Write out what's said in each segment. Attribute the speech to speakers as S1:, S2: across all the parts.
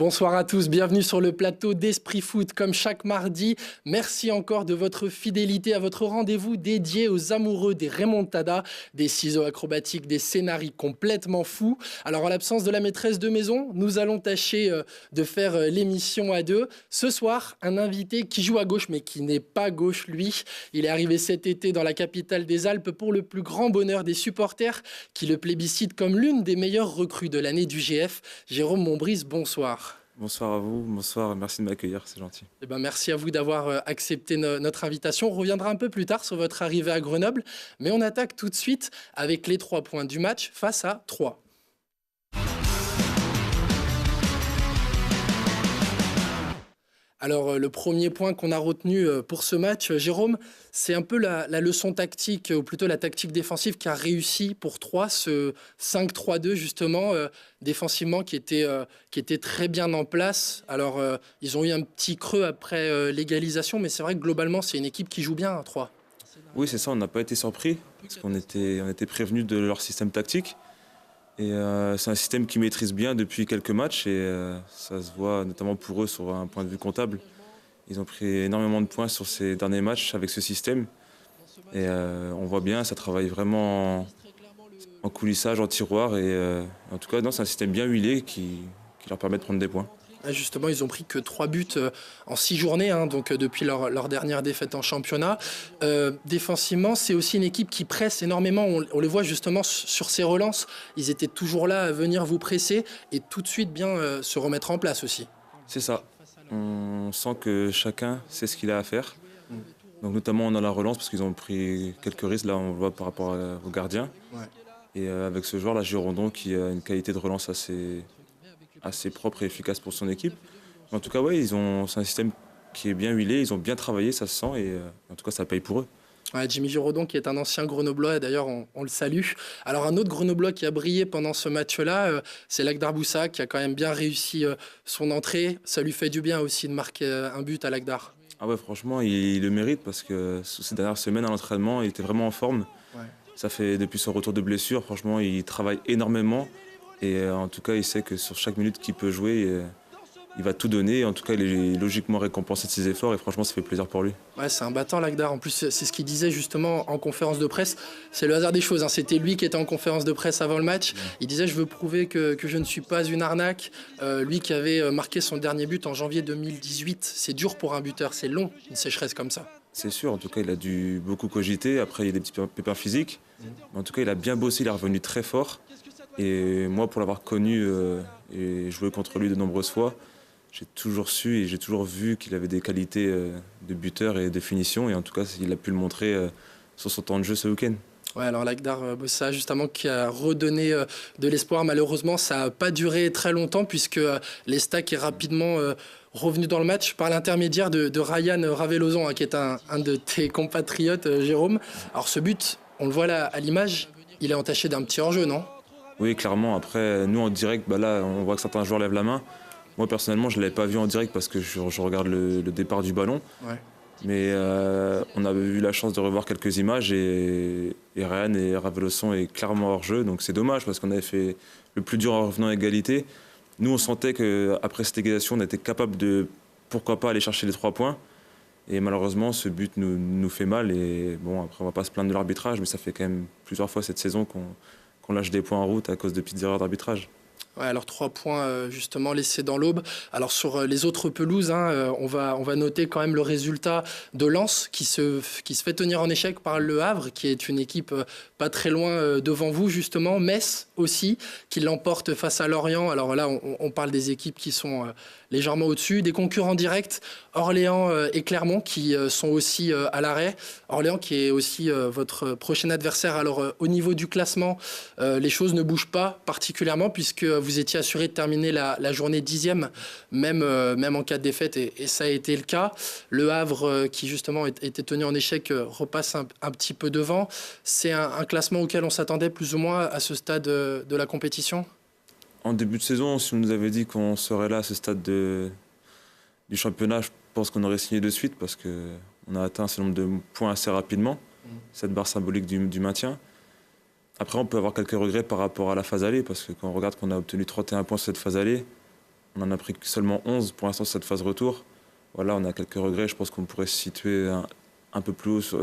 S1: Bonsoir à tous, bienvenue sur le plateau d'Esprit Foot comme chaque mardi. Merci encore de votre fidélité à votre rendez-vous dédié aux amoureux des remontadas, des ciseaux acrobatiques, des scénarios complètement fous. Alors en l'absence de la maîtresse de maison, nous allons tâcher de faire l'émission à deux. Ce soir, un invité qui joue à gauche mais qui n'est pas gauche lui. Il est arrivé cet été dans la capitale des Alpes pour le plus grand bonheur des supporters qui le plébiscitent comme l'une des meilleures recrues de l'année du GF. Jérôme Mombris, bonsoir.
S2: Bonsoir à vous, bonsoir, merci de m'accueillir, c'est gentil.
S1: Merci à vous d'avoir accepté notre invitation. On reviendra un peu plus tard sur votre arrivée à Grenoble, mais on attaque tout de suite avec les 3 points du match face à 3. Alors, le premier point qu'on a retenu pour ce match, Jérôme, c'est un peu la leçon tactique, ou plutôt la tactique défensive qui a réussi pour 3, ce 5-3-2 justement, défensivement qui était très bien en place. Alors, ils ont eu un petit creux après l'égalisation, mais c'est vrai que globalement, c'est une équipe qui joue bien à 3.
S2: Oui, c'est ça, on n'a pas été surpris, parce qu'on était prévenus de leur système tactique. Et c'est un système qu'ils maîtrisent bien depuis quelques matchs et ça se voit notamment pour eux sur un point de vue comptable. Ils ont pris énormément de points sur ces derniers matchs avec ce système. Et on voit bien, ça travaille vraiment en coulissage, en tiroir. Et en tout cas, non, c'est un système bien huilé qui leur permet de prendre des points.
S1: Justement, ils ont pris que 3 buts en 6 journées, donc depuis leur dernière défaite en championnat. Défensivement, c'est aussi une équipe qui presse énormément. On les voit justement sur ces relances. Ils étaient toujours là à venir vous presser et tout de suite bien se remettre en place aussi.
S2: C'est ça. On sent que chacun sait ce qu'il a à faire. Donc notamment dans la relance, parce qu'ils ont pris quelques risques, là on le voit par rapport aux gardiens.
S1: Ouais.
S2: Et avec ce joueur, là, Girondon, qui a une qualité de relance assez propre et efficace pour son équipe. Mais en tout cas, ouais, c'est un système qui est bien huilé, ils ont bien travaillé, ça se sent, et en tout cas, ça paye pour eux.
S1: Ouais, Jimmy Giraudon qui est un ancien Grenoblois, et d'ailleurs on le salue. Alors un autre Grenoblois qui a brillé pendant ce match-là, c'est Lagdar Boussa qui a quand même bien réussi son entrée. Ça lui fait du bien aussi de marquer un but à Lagdar.
S2: Ah ouais, franchement, il le mérite parce que ces dernières semaines à l'entraînement, il était vraiment en forme.
S1: Ouais.
S2: Ça fait depuis son retour de blessure, franchement, il travaille énormément. Et en tout cas, il sait que sur chaque minute qu'il peut jouer, il va tout donner. En tout cas, il est logiquement récompensé de ses efforts et franchement, ça fait plaisir pour lui.
S1: Ouais, c'est un battant, Lagdar. En plus, c'est ce qu'il disait justement en conférence de presse. C'est le hasard des choses. C'était lui qui était en conférence de presse avant le match. Il disait « Je veux prouver que je ne suis pas une arnaque ». Lui qui avait marqué son dernier but en janvier 2018. C'est dur pour un buteur, c'est long, une sécheresse comme ça.
S2: C'est sûr, en tout cas, il a dû beaucoup cogiter. Après, il y a des petits pépins physiques. Mais en tout cas, il a bien bossé, il est revenu très fort. Et moi, pour l'avoir connu et joué contre lui de nombreuses fois, j'ai toujours su et j'ai toujours vu qu'il avait des qualités de buteur et de finition. Et en tout cas, il a pu le montrer sur son temps de jeu ce week-end.
S1: Ouais, alors Lagdar Boussa, justement, qui a redonné de l'espoir. Malheureusement, ça n'a pas duré très longtemps puisque l'Estac est rapidement revenu dans le match par l'intermédiaire de Ryan Raveloson, qui est un de tes compatriotes, Jérôme. Alors ce but, on le voit là à l'image, il est entaché d'un petit hors-jeu, non ?
S2: Oui, clairement. Après, nous, en direct, là, on voit que certains joueurs lèvent la main. Moi, personnellement, je ne l'avais pas vu en direct parce que je regarde le départ du ballon.
S1: Ouais.
S2: Mais on avait eu la chance de revoir quelques images et Ryan et Raveloson est clairement hors jeu. Donc c'est dommage parce qu'on avait fait le plus dur en revenant à égalité. Nous, on sentait qu'après cette égalisation, on était capable de, pourquoi pas, aller chercher les 3 points. Et malheureusement, ce but nous fait mal. Et bon, après, on ne va pas se plaindre de l'arbitrage, mais ça fait quand même plusieurs fois cette saison qu'on lâche des points en route à cause de petites erreurs d'arbitrage.
S1: Ouais, alors 3 points justement laissés dans l'aube. Alors sur les autres pelouses, on va noter quand même le résultat de Lens qui se fait tenir en échec par Le Havre, qui est une équipe pas très loin devant vous justement. Metz aussi, qui l'emporte face à Lorient. Alors là, on parle des équipes qui sont légèrement au-dessus. Des concurrents directs, Orléans et Clermont, qui sont aussi à l'arrêt. Orléans qui est aussi votre prochain adversaire. Alors au niveau du classement, les choses ne bougent pas particulièrement puisque vous étiez assuré de terminer la journée 10e, même en cas de défaite, et ça a été le cas. Le Havre, qui justement était tenu en échec, repasse un petit peu devant. C'est un classement auquel on s'attendait plus ou moins à ce stade de la compétition ?
S2: En début de saison, si on nous avait dit qu'on serait là à ce stade du championnat, je pense qu'on aurait signé de suite parce qu'on a atteint ce nombre de points assez rapidement, cette barre symbolique du maintien. Après, on peut avoir quelques regrets par rapport à la phase aller, parce que quand on regarde qu'on a obtenu 31 points sur cette phase aller, On en a pris seulement 11 pour l'instant sur cette phase retour. Voilà, on a quelques regrets. Je pense qu'on pourrait se situer un peu plus haut sur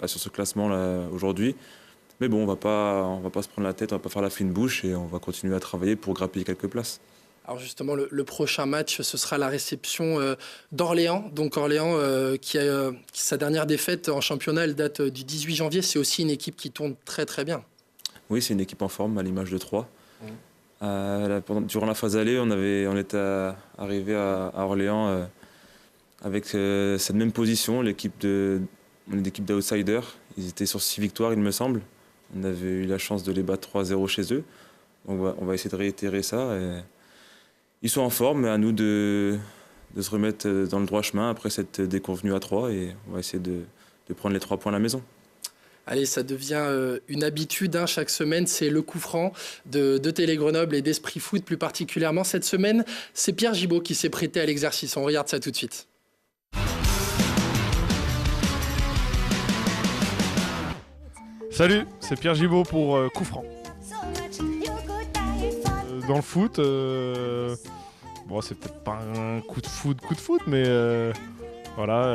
S2: ce classement-là aujourd'hui. Mais bon, on va pas se prendre la tête, on va pas faire la fine bouche et on va continuer à travailler pour grappiller quelques places.
S1: Alors justement, le prochain match, ce sera la réception d'Orléans. Donc Orléans, sa dernière défaite en championnat, elle date du 18 janvier. C'est aussi une équipe qui tourne très très bien.
S2: Oui, c'est une équipe en forme, à l'image de Troyes. Durant la phase aller, on était arrivé à Orléans avec cette même position, l'équipe d'outsiders. Ils étaient sur 6 victoires, il me semble. On avait eu la chance de les battre 3-0 chez eux. Donc on va essayer de réitérer ça. Ils sont en forme, mais à nous de se remettre dans le droit chemin après cette déconvenue à 3 et on va essayer de prendre les 3 points à la maison.
S1: Allez, ça devient une habitude chaque semaine, c'est le coup franc de Télé Grenoble et d'Esprit Foot plus particulièrement. Cette semaine, c'est Pierre Gibaud qui s'est prêté à l'exercice. On regarde ça tout de suite.
S3: Salut, c'est Pierre Gibaud pour Coup franc. Dans le foot, bon, c'est peut-être pas un coup de foot, mais voilà,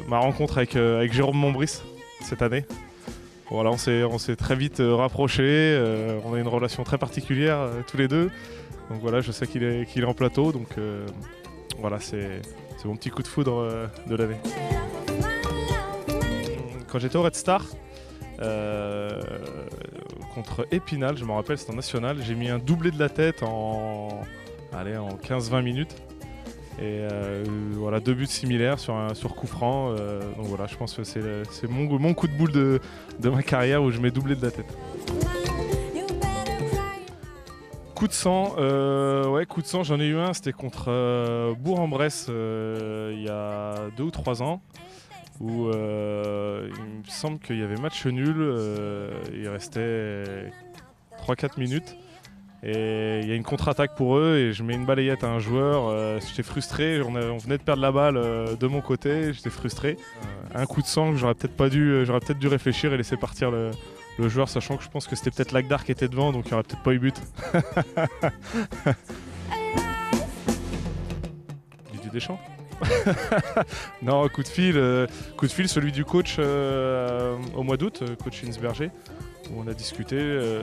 S3: ma rencontre avec Jérôme Montbrice cette année. Voilà, on s'est très vite rapprochés, on a une relation très particulière tous les deux. Donc voilà, je sais qu'il est en plateau, donc voilà, c'est mon petit coup de foudre de l'année. Quand j'étais au Red Star, contre Épinal, je me rappelle, c'était en national, j'ai mis un doublé de la tête en 15-20 minutes. Et voilà, 2 buts similaires sur coup franc. Donc voilà, je pense que c'est mon coup de boule de ma carrière où je mets doublé de la tête. Coup de sang, coup de sang, j'en ai eu un, c'était contre Bourg-en-Bresse il y a 2 ou 3 ans. Où il me semble qu'il y avait match nul, il restait 3-4 minutes et il y a une contre-attaque pour eux et je mets une balayette à un joueur, j'étais frustré, on venait de perdre la balle de mon côté, j'étais frustré. Un coup de sang que j'aurais peut-être dû réfléchir et laisser partir le joueur, sachant que je pense que c'était peut-être Lagdar qui était devant, donc il n'y aurait peut-être pas eu but. Didier Deschamps. Non, coup de fil, celui du coach au mois d'août, coach Hinsberger, où on a discuté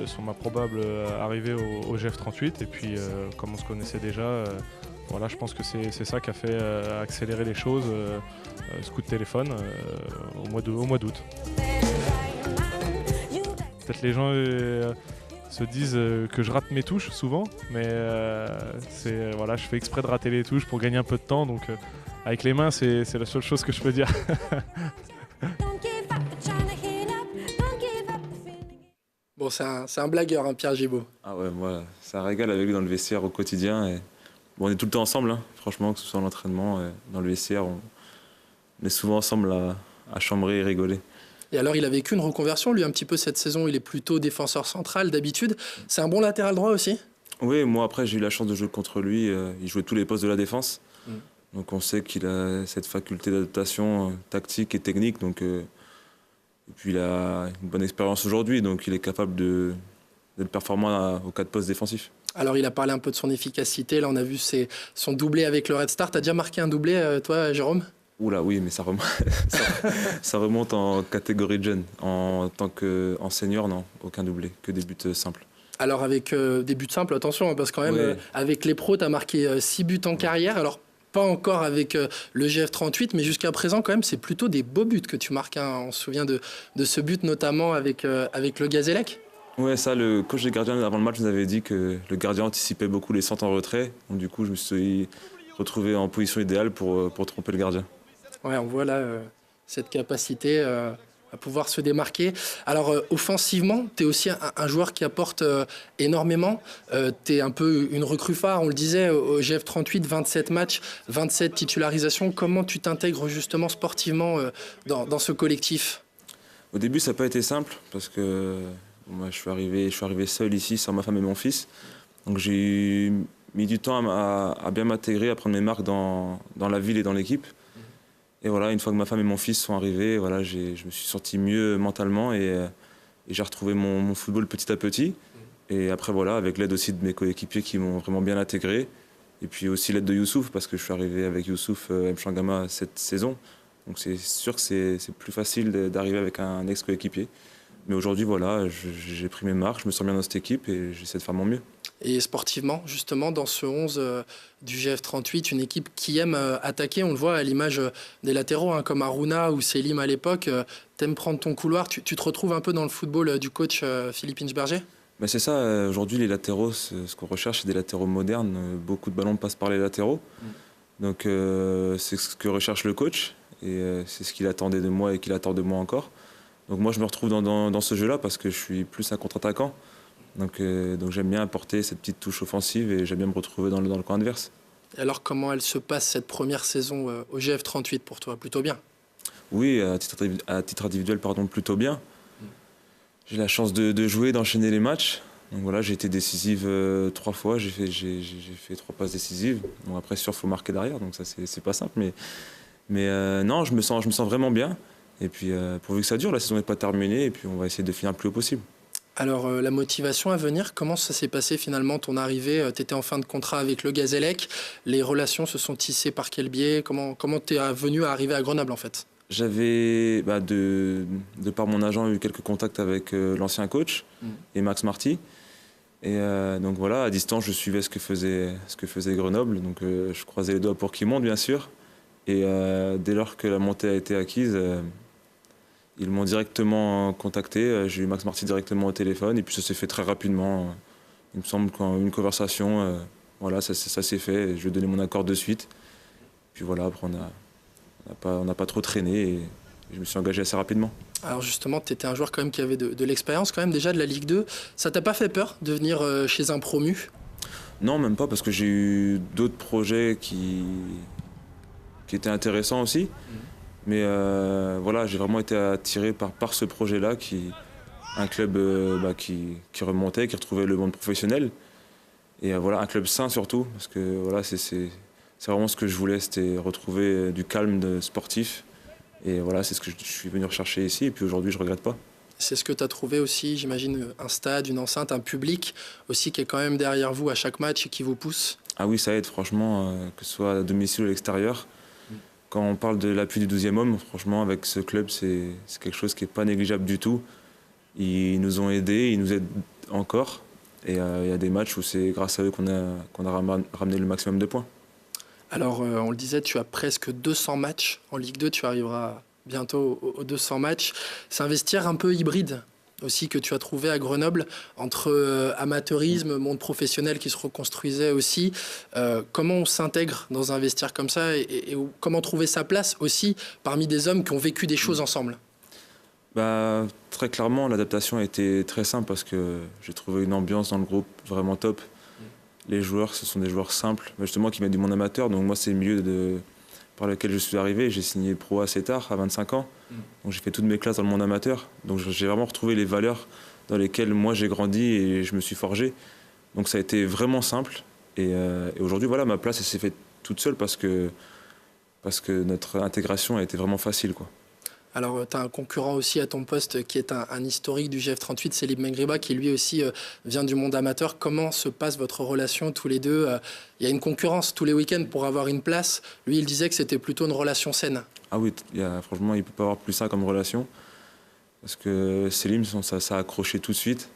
S3: sur ma probable arrivée au GF38 et puis comme on se connaissait déjà, voilà, je pense que c'est ça qui a fait accélérer les choses, ce coup de téléphone au mois d'août. Peut-être les gens se disent que je rate mes touches souvent, mais voilà, je fais exprès de rater les touches pour gagner un peu de temps, donc avec les mains, c'est la seule chose que je peux dire.
S1: Bon, c'est un blagueur, Pierre Gibaud.
S2: Ah ouais, moi, ça régale avec lui dans le vestiaire au quotidien. Et bon, on est tout le temps ensemble, franchement, que ce soit à l'entraînement, dans le vestiaire, on est souvent ensemble à chambrer et rigoler.
S1: Et alors, il a vécu une reconversion, lui, un petit peu cette saison. Il est plutôt défenseur central d'habitude. C'est un bon latéral droit aussi ?
S2: Oui, moi, après, j'ai eu la chance de jouer contre lui. Il jouait tous les postes de la défense. Donc, on sait qu'il a cette faculté d'adaptation tactique et technique. Donc, et puis, il a une bonne expérience aujourd'hui. Donc, il est capable d'être performant aux 4 postes défensifs.
S1: Alors, il a parlé un peu de son efficacité. Là, on a vu son doublé avec le Red Star. Tu as déjà marqué un doublé, toi, Jérôme ?
S2: Oula, oui, mais ça remonte en catégorie de jeunes. En tant qu'en senior, non, aucun doublé, que des buts simples.
S1: Alors avec des buts simples, attention, parce que quand même, avec les pros, tu as marqué 6 buts en carrière. Alors, pas encore avec le GF38, mais jusqu'à présent, quand même, c'est plutôt des beaux buts que tu marques. On se souvient de ce but, notamment avec le Gazélec.
S2: Ouais, ça, le coach des gardiens, avant le match, nous avait dit que le gardien anticipait beaucoup les centres en retrait. Donc, du coup, je me suis retrouvé en position idéale pour tromper le gardien.
S1: Ouais, on voit là cette capacité à pouvoir se démarquer. Alors, offensivement, tu es aussi un joueur qui apporte énormément. Tu es un peu une recrue phare, on le disait, au GF38, 27 matchs, 27 titularisations. Comment tu t'intègres justement sportivement dans ce collectif ?
S2: Au début, ça n'a pas été simple parce que moi, je suis arrivé seul ici, sans ma femme et mon fils. Donc, j'ai mis du temps à bien m'intégrer, à prendre mes marques dans la ville et dans l'équipe. Et voilà, une fois que ma femme et mon fils sont arrivés, voilà, je me suis senti mieux mentalement et j'ai retrouvé mon football petit à petit. Et après, voilà, avec l'aide aussi de mes coéquipiers qui m'ont vraiment bien intégré, Et puis aussi l'aide de Youssouf, parce que je suis arrivé avec Youssouf Mchangama cette saison. Donc c'est sûr que c'est plus facile d'arriver avec un ex-coéquipier. Mais aujourd'hui, voilà, j'ai pris mes marques, je me sens bien dans cette équipe et j'essaie de faire mon mieux.
S1: Et sportivement, justement, dans ce 11 du GF38, une équipe qui aime attaquer, on le voit à l'image des latéraux, hein, comme Aruna ou Selim à l'époque, t'aimes prendre ton couloir, tu te retrouves un peu dans le football du coach Philippe Inchberger?
S2: Ben c'est ça, aujourd'hui les latéraux, ce qu'on recherche, c'est des latéraux modernes. Beaucoup de ballons passent par les latéraux. Donc c'est ce que recherche le coach et c'est ce qu'il attendait de moi et qu'il attend de moi encore. Donc moi je me retrouve dans ce jeu-là parce que je suis plus un contre-attaquant. Donc j'aime bien apporter cette petite touche offensive et j'aime bien me retrouver dans le camp adverse.
S1: Et alors comment elle se passe cette première saison au GF38 pour toi? Plutôt bien?
S2: Oui, à titre individuel, pardon, plutôt bien. J'ai la chance de jouer, d'enchaîner les matchs. Donc voilà, j'ai été décisive 3 fois, j'ai fait 3 passes décisives. Bon, après, sûr, il faut marquer derrière, donc ça, c'est pas simple. Mais non, je me sens vraiment bien. Et puis, pourvu que ça dure, la saison n'est pas terminée, et puis on va essayer de finir le plus haut possible.
S1: Alors, la motivation à venir, comment ça s'est passé finalement ton arrivée? Tu étais en fin de contrat avec le Gazélec. Les relations se sont tissées par quel biais? Comment tu es venu à arriver à Grenoble en fait?
S2: J'avais, de par mon agent, eu quelques contacts avec l'ancien coach et Max Marty. Et donc voilà, à distance, je suivais ce que faisait Grenoble. Donc je croisais les doigts pour qu'il monte, bien sûr. Et dès lors que la montée a été acquise, ils m'ont directement contacté. J'ai eu Max Marty directement au téléphone. Et puis ça s'est fait très rapidement. Il me semble qu'une conversation, voilà, ça s'est fait. Je lui ai donné mon accord de suite. Puis voilà, après on n'a pas trop traîné et je me suis engagé assez rapidement.
S1: Alors justement, tu étais un joueur quand même qui avait de l'expérience quand même déjà de la Ligue 2. Ça t'a pas fait peur de venir chez un promu?
S2: Non, même pas, parce que j'ai eu d'autres projets qui étaient intéressants aussi. Mais voilà, j'ai vraiment été attiré par ce projet-là, un club qui remontait, qui retrouvait le monde professionnel. Et voilà, un club sain surtout, parce que voilà, c'est vraiment ce que je voulais, c'était retrouver du calme sportif. Et voilà, c'est ce que je suis venu rechercher ici. Et puis aujourd'hui, je ne regrette pas.
S1: C'est ce que tu as trouvé aussi, j'imagine, un stade, une enceinte, un public aussi qui est quand même derrière vous à chaque match et qui vous pousse?
S2: Ah oui, ça aide franchement, que ce soit à domicile ou à l'extérieur. Quand on parle de l'appui du 12e homme, franchement, avec ce club, c'est quelque chose qui n'est pas négligeable du tout. Ils nous ont aidés, ils nous aident encore. Et il y a des matchs où c'est grâce à eux qu'on a ramené le maximum de points.
S1: Alors, on le disait, tu as presque 200 matchs en Ligue 2, tu arriveras bientôt aux 200 matchs. C'est un vestiaire un peu hybride aussi que tu as trouvé à Grenoble, entre amateurisme, monde professionnel qui se reconstruisait aussi. Comment on s'intègre dans un vestiaire comme ça et comment trouver sa place aussi parmi des hommes qui ont vécu des choses ensemble?
S2: Très clairement, l'adaptation a été très simple parce que j'ai trouvé une ambiance dans le groupe vraiment top. Les joueurs, ce sont des joueurs simples, justement qui mettent du monde amateur. Donc moi, c'est le milieu par lequel je suis arrivé. J'ai signé pro assez tard, à 25 ans. Donc j'ai fait toutes mes classes dans le monde amateur. Donc j'ai vraiment retrouvé les valeurs dans lesquelles moi j'ai grandi et je me suis forgé. Donc ça a été vraiment simple. Et aujourd'hui, voilà, ma place, elle s'est faite toute seule parce que notre intégration a été vraiment facile, quoi.
S1: Alors, tu as un concurrent aussi à ton poste qui est un historique du GF38, Selim Mengriba, qui lui aussi vient du monde amateur. Comment se passe votre relation tous les deux? Il y a une concurrence tous les week-ends pour avoir une place. Lui, il disait que c'était plutôt une relation saine.
S2: Ah oui, franchement, il ne peut pas avoir plus ça comme relation. Parce que Selim, ça a accroché tout de suite.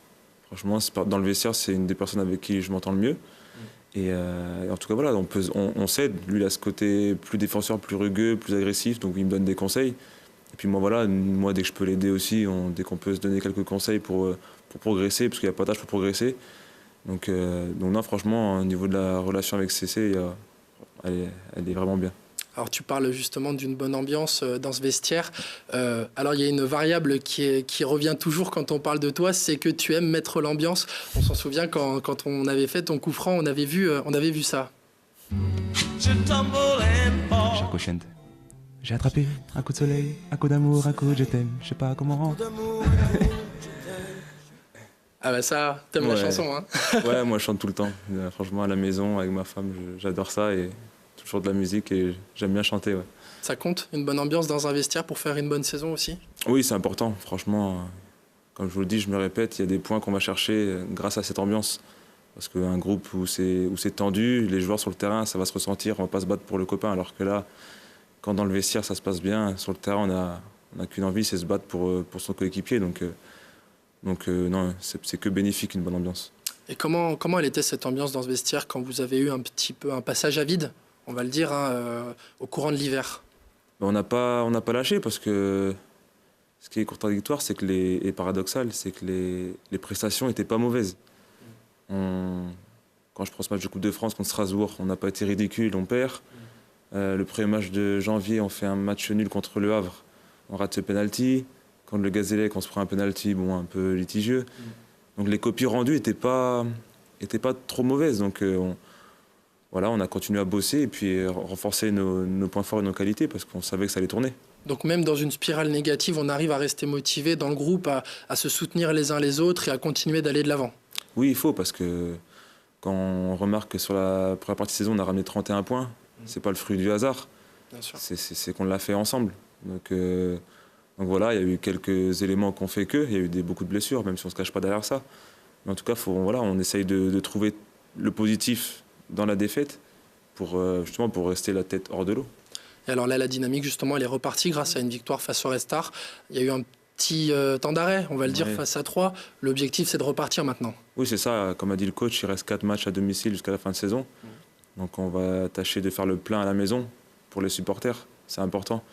S2: Franchement, dans le vestiaire, c'est une des personnes avec qui je m'entends le mieux. Et en tout cas, voilà, on s'aide. Lui, il a ce côté plus défenseur, plus rugueux, plus agressif, donc il me donne des conseils. Et puis moi, dès que je peux l'aider aussi, dès qu'on peut se donner quelques conseils pour progresser, parce qu'il n'y a pas d'âge pour progresser. Donc non, franchement, au niveau de la relation avec CC, elle est vraiment bien.
S1: Alors tu parles justement d'une bonne ambiance dans ce vestiaire. Alors il y a une variable qui revient toujours quand on parle de toi, c'est que tu aimes mettre l'ambiance. On s'en souvient quand on avait fait ton coup franc, on avait vu ça.
S4: Chaque ocean. J'ai attrapé un coup de soleil, un coup d'amour, un coup de je t'aime, je sais pas comment.
S1: Ah bah ça, t'aimes la chanson, hein?
S2: Ouais, moi je chante tout le temps. Franchement, à la maison, avec ma femme, j'adore ça et toujours de la musique et j'aime bien chanter, ouais.
S1: Ça compte, une bonne ambiance dans un vestiaire pour faire une bonne saison aussi?
S2: Oui, c'est important. Franchement, comme je vous le dis, je me répète, il y a des points qu'on va chercher grâce à cette ambiance. Parce qu'un groupe où c'est tendu, les joueurs sur le terrain, ça va se ressentir, on va pas se battre pour le copain. Alors que là, quand dans le vestiaire ça se passe bien, sur le terrain on a qu'une envie, c'est se battre pour son coéquipier. Donc non, c'est que bénéfique, une bonne ambiance.
S1: Et comment elle était cette ambiance dans ce vestiaire quand vous avez eu un petit peu un passage à vide, on va le dire, au courant de l'hiver?
S2: On n'a pas lâché parce que ce qui est contradictoire et paradoxal, c'est que les prestations n'étaient pas mauvaises. Quand je prends ce match de Coupe de France contre Strasbourg, on n'a pas été ridicule, on perd. Le premier match de janvier, on fait un match nul contre Le Havre, on rate ce penalty. Contre le Gazélec, on se prend un penalty un peu litigieux. Donc les copies rendues n'étaient pas trop mauvaises. Donc on a continué à bosser et puis renforcer nos points forts et nos qualités parce qu'on savait que ça allait tourner.
S1: Donc même dans une spirale négative, on arrive à rester motivé dans le groupe, à se soutenir les uns les autres et à continuer d'aller de l'avant.
S2: Oui, il faut, parce que quand on remarque que sur la première partie de saison, on a ramené 31 points, c'est pas le fruit du hasard, c'est qu'on l'a fait ensemble. Donc voilà, il y a eu quelques éléments qui ont fait il y a eu beaucoup de blessures, même si on ne se cache pas derrière ça. Mais en tout cas, on essaye de trouver le positif dans la défaite pour rester la tête hors de l'eau.
S1: Et alors là, la dynamique, justement, elle est repartie grâce à une victoire face au Red Star. Il y a eu un petit temps d'arrêt, on va le dire, face à 3. L'objectif, c'est de repartir maintenant. Oui,
S2: c'est ça. Comme a dit le coach, il reste 4 matchs à domicile jusqu'à la fin de saison. Donc on va tâcher de faire le plein à la maison pour les supporters. C'est important.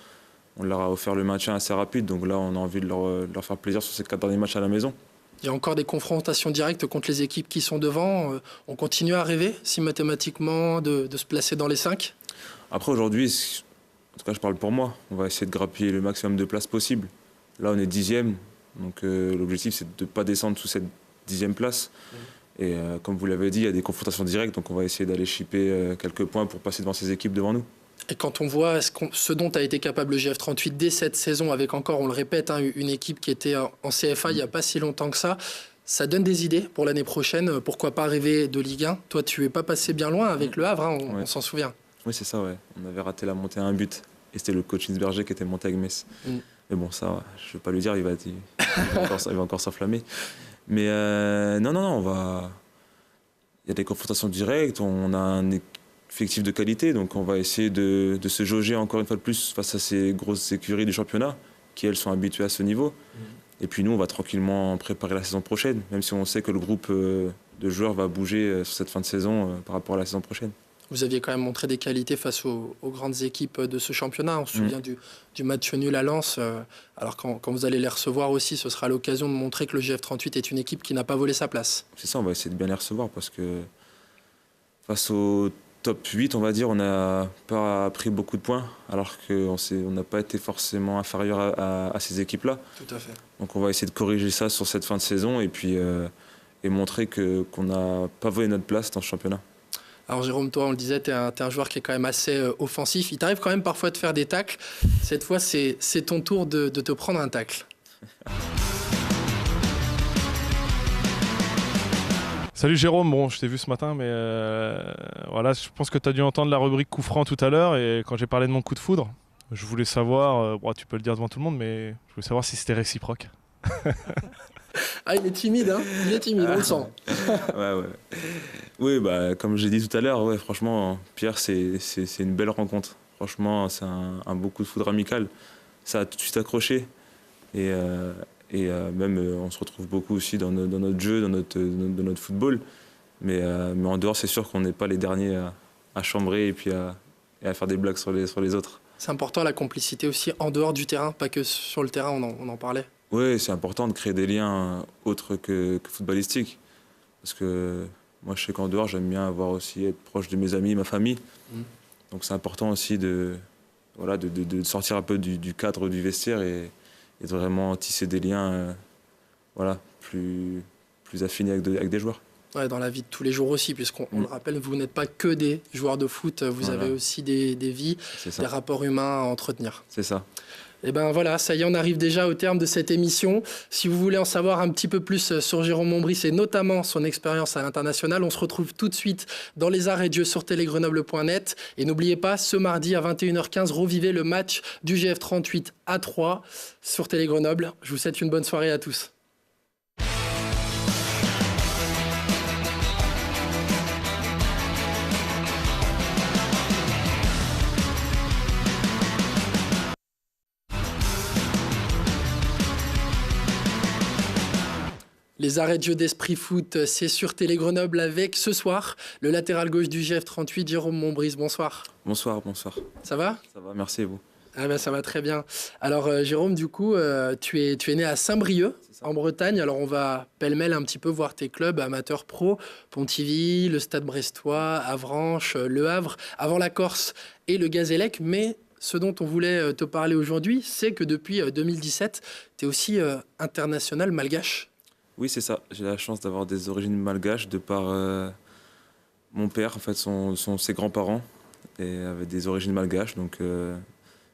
S2: On leur a offert le maintien assez rapide. Donc là, on a envie de leur faire plaisir sur ces 4 derniers matchs à la maison.
S1: Il y a encore des confrontations directes contre les équipes qui sont devant. On continue à rêver, si mathématiquement, de se placer dans les 5.
S2: Après, aujourd'hui, en tout cas, je parle pour moi. On va essayer de grappiller le maximum de places possible. Là, on est 10e. Donc l'objectif, c'est de ne pas descendre sous cette 10e place. Et comme vous l'avez dit, il y a des confrontations directes. Donc on va essayer d'aller chipper quelques points pour passer devant ces équipes devant nous.
S1: Et quand on voit ce dont a été capable le GF38 dès cette saison, avec encore, on le répète, une équipe qui était en CFA il n'y a pas si longtemps que ça donne des idées pour l'année prochaine. Pourquoi pas rêver de Ligue 1 ? Toi, tu n'es pas passé bien loin avec Le Havre, on s'en souvient.
S2: Oui, c'est ça, ouais. On avait raté la montée à un but. Et c'était le coach Hinsberger qui était monté avec Metz. Mais bon, ça, je ne vais pas lui dire, il va encore s'enflammer. Mais non, il y a des confrontations directes, on a un effectif de qualité, donc on va essayer de se jauger encore une fois de plus face à ces grosses écuries du championnat, qui elles sont habituées à ce niveau. Et puis nous, on va tranquillement préparer la saison prochaine, même si on sait que le groupe de joueurs va bouger sur cette fin de saison par rapport à la saison prochaine.
S1: Vous aviez quand même montré des qualités face aux grandes équipes de ce championnat. On se souvient du match nul à Lens. Alors quand vous allez les recevoir aussi, ce sera l'occasion de montrer que le GF38 est une équipe qui n'a pas volé sa place. C'est
S2: ça, on va essayer de bien les recevoir parce que face au top 8, on va dire, on n'a pas pris beaucoup de points alors qu'on n'a pas été forcément inférieur à ces équipes-là.
S1: Tout à fait.
S2: Donc on va essayer de corriger ça sur cette fin de saison et puis et montrer qu'on n'a pas volé notre place dans ce championnat.
S1: Alors Jérôme, toi, on le disait, tu es un joueur qui est quand même assez offensif. Il t'arrive quand même parfois de faire des tacles. Cette fois, c'est ton tour de te prendre un tacle.
S3: Salut Jérôme, bon, je t'ai vu ce matin, mais voilà, je pense que tu as dû entendre la rubrique coup franc tout à l'heure. Et quand j'ai parlé de mon coup de foudre, je voulais savoir, tu peux le dire devant tout le monde, mais je voulais savoir si c'était réciproque.
S1: Ah, il est timide, hein. Il est timide, on le sent.
S2: Ouais. Oui, comme j'ai dit tout à l'heure, franchement, Pierre, c'est une belle rencontre. Franchement, c'est un beau coup de foudre amical. Ça a tout de suite accroché. Et même, on se retrouve beaucoup aussi dans notre jeu, dans notre football. Mais en dehors, c'est sûr qu'on n'est pas les derniers à chambrer et puis à faire des blagues sur les autres.
S1: C'est important, la complicité aussi en dehors du terrain, pas que sur le terrain, on en parlait.
S2: Oui, c'est important de créer des liens autres que footballistiques. Parce que moi, je sais qu'en dehors, j'aime bien être proche de mes amis, ma famille. Donc c'est important aussi de sortir un peu du cadre du vestiaire et de vraiment tisser des liens plus affinés avec des joueurs.
S1: Ouais, dans la vie de tous les jours aussi, puisqu'on le rappelle, vous n'êtes pas que des joueurs de foot, vous avez aussi des vies, des rapports humains à entretenir.
S2: C'est ça.
S1: Et ben voilà, ça y est, on arrive déjà au terme de cette émission. Si vous voulez en savoir un petit peu plus sur Jérôme Mombris et notamment son expérience à l'international, on se retrouve tout de suite dans les arts et dieux sur télégrenoble.net. Et n'oubliez pas, ce mardi à 21h15, revivez le match du GF38 à 3 sur Télégrenoble. Je vous souhaite une bonne soirée à tous. Les arrêts de jeu d'Esprit Foot, c'est sur Télé Grenoble avec ce soir le latéral gauche du GF38, Jérôme Montbrise. Bonsoir.
S2: Bonsoir.
S1: Ça va ?
S2: Ça va, merci et vous.
S1: Ah ben, ça va très bien. Alors Jérôme, du coup, tu es né à Saint-Brieuc, en Bretagne. Alors on va pêle-mêle un petit peu voir tes clubs amateurs pro, Pontivy, le Stade Brestois, Avranches, Le Havre, avant la Corse et le Gazélec. Mais ce dont on voulait te parler aujourd'hui, c'est que depuis 2017, tu es aussi international malgache.
S2: Oui, c'est ça. J'ai la chance d'avoir des origines malgaches de par mon père, en fait, sont ses grands-parents et avaient des origines malgaches. Donc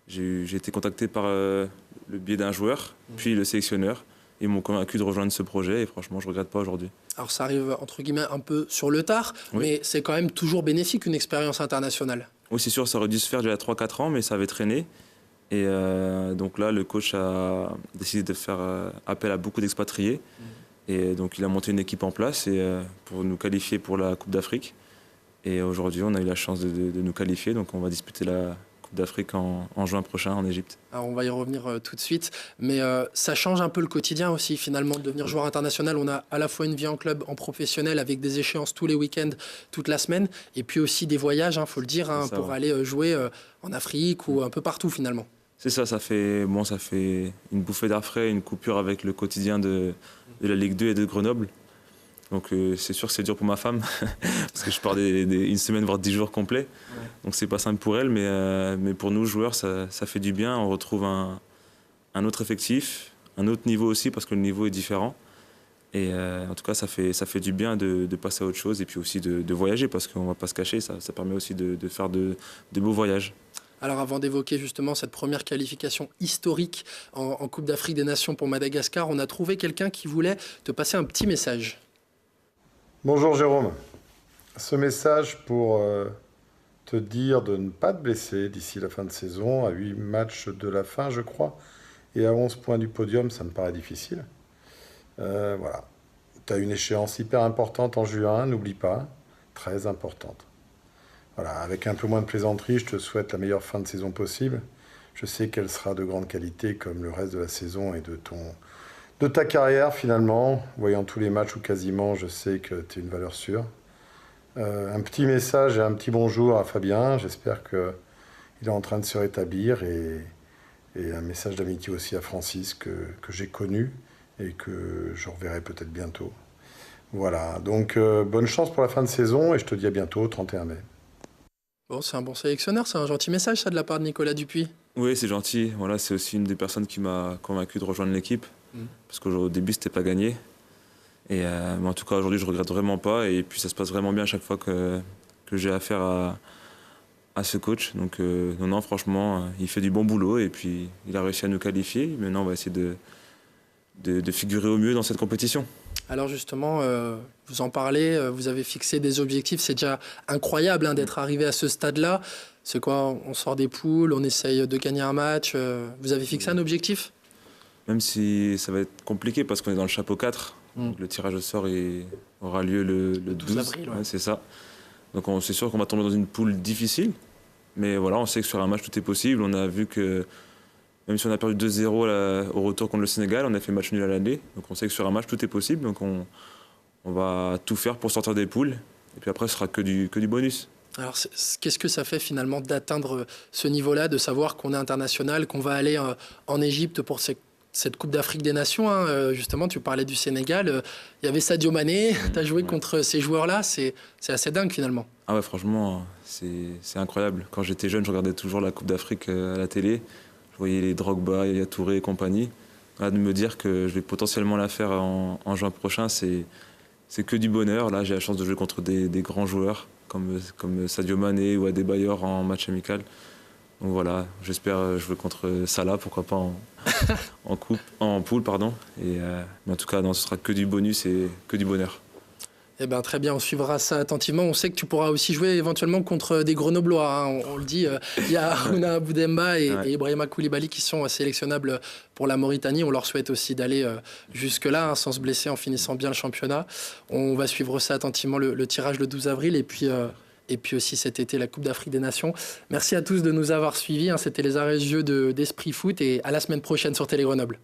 S2: j'ai été contacté par le biais d'un joueur, puis le sélectionneur. Ils m'ont convaincu de rejoindre ce projet et franchement, je ne regrette pas aujourd'hui.
S1: Alors ça arrive entre guillemets un peu sur le tard,
S2: Oui.
S1: mais c'est quand même toujours bénéfique une expérience internationale.
S2: Oui, c'est sûr, ça aurait dû se faire déjà il y a 3-4 ans, mais ça avait traîné. Et donc là, le coach a décidé de faire appel à beaucoup d'expatriés. Et donc il a monté une équipe en place pour nous qualifier pour la Coupe d'Afrique. Et aujourd'hui, on a eu la chance de nous qualifier. Donc on va disputer la Coupe d'Afrique en juin prochain en Égypte.
S1: Alors on va y revenir tout de suite, mais ça change un peu le quotidien aussi finalement de devenir joueur international. On a à la fois une vie en club, en professionnel, avec des échéances tous les week-ends, toute la semaine, et puis aussi des voyages, faut le dire,
S2: Ça,
S1: pour
S2: ouais.
S1: aller jouer en Afrique ou un peu partout finalement.
S2: C'est ça, ça fait une bouffée d'air frais, une coupure avec le quotidien de la Ligue 2 et de Grenoble. Donc c'est sûr que c'est dur pour ma femme, parce que je pars une semaine, voire 10 jours complets. Ouais. Donc c'est pas simple pour elle, mais pour nous, joueurs, ça fait du bien. On retrouve un autre effectif, un autre niveau aussi, parce que le niveau est différent. Et en tout cas, ça fait du bien de passer à autre chose, et puis aussi de voyager, parce qu'on va pas se cacher, ça permet aussi de faire de beaux voyages.
S1: Alors avant d'évoquer justement cette première qualification historique en Coupe d'Afrique des Nations pour Madagascar, on a trouvé quelqu'un qui voulait te passer un petit message.
S5: Bonjour Jérôme, ce message pour te dire de ne pas te blesser d'ici la fin de saison, à 8 matchs de la fin je crois, et à 11 points du podium, ça me paraît difficile. Voilà, tu as une échéance hyper importante en juin, n'oublie pas, très importante. Voilà, avec un peu moins de plaisanterie, je te souhaite la meilleure fin de saison possible. Je sais qu'elle sera de grande qualité comme le reste de la saison et de ta carrière finalement. Voyant tous les matchs ou quasiment, je sais que tu es une valeur sûre. Un petit message et un petit bonjour à Fabien. J'espère qu'il est en train de se rétablir et un message d'amitié aussi à Francis que j'ai connu et que je reverrai peut-être bientôt. Voilà, donc bonne chance pour la fin de saison et je te dis à bientôt, 31 mai.
S1: Bon, c'est un bon sélectionneur, c'est un gentil message ça de la part de Nicolas Dupuis.
S2: Oui, c'est gentil. Voilà, c'est aussi une des personnes qui m'a convaincu de rejoindre l'équipe. Parce qu'au début, c'était pas gagné. Mais en tout cas, aujourd'hui, je regrette vraiment pas. Et puis, ça se passe vraiment bien à chaque fois que j'ai affaire à ce coach. Donc, non, franchement, il fait du bon boulot. Et puis, il a réussi à nous qualifier. Maintenant, on va essayer de figurer au mieux dans cette compétition.
S1: Alors justement, vous en parlez, vous avez fixé des objectifs. C'est déjà incroyable d'être arrivé à ce stade-là. C'est quoi? On sort des poules, on essaye de gagner un match. Vous avez fixé un objectif?
S2: Même si ça va être compliqué parce qu'on est dans le chapeau 4. Donc le tirage au sort aura lieu le 12
S1: avril. Ouais.
S2: Ouais, c'est ça. Donc c'est sûr qu'on va tomber dans une poule difficile. Mais voilà, on sait que sur un match, tout est possible. On a vu que même si on a perdu 2-0 au retour contre le Sénégal, on a fait match nul à l'aller. Donc on sait que sur un match, tout est possible. Donc on va tout faire pour sortir des poules. Et puis après, ce sera que du bonus.
S1: Alors, qu'est-ce que ça fait finalement d'atteindre ce niveau-là, de savoir qu'on est international, qu'on va aller en Égypte pour cette Coupe d'Afrique des Nations, justement, tu parlais du Sénégal, il y avait Sadio Mané, tu as joué contre ces joueurs-là, c'est assez dingue finalement.
S2: Ah ouais, franchement, c'est incroyable. Quand j'étais jeune, je regardais toujours la Coupe d'Afrique à la télé. Je voyais les Drogba, Yaya Touré et compagnie. Là, de me dire que je vais potentiellement la faire en juin prochain, c'est que du bonheur. Là, j'ai la chance de jouer contre des grands joueurs comme Sadio Mané ou Adebayor en match amical. Donc voilà, j'espère jouer contre Salah, pourquoi pas en poule, pardon. Mais en tout cas, non, ce sera que du bonus et que du bonheur.
S1: Eh ben, très bien, on suivra ça attentivement. On sait que tu pourras aussi jouer éventuellement contre des Grenoblois. On le dit, il y a Aruna Boudemba et Ibrahima Koulibaly qui sont sélectionnables pour la Mauritanie. On leur souhaite aussi d'aller jusque-là, sans se blesser, en finissant bien le championnat. On va suivre ça attentivement, le tirage le 12 avril. Et puis aussi cet été, la Coupe d'Afrique des Nations. Merci à tous de nous avoir suivis. C'était les arrêts de jeu d'Esprit Foot et à la semaine prochaine sur Télé Grenoble.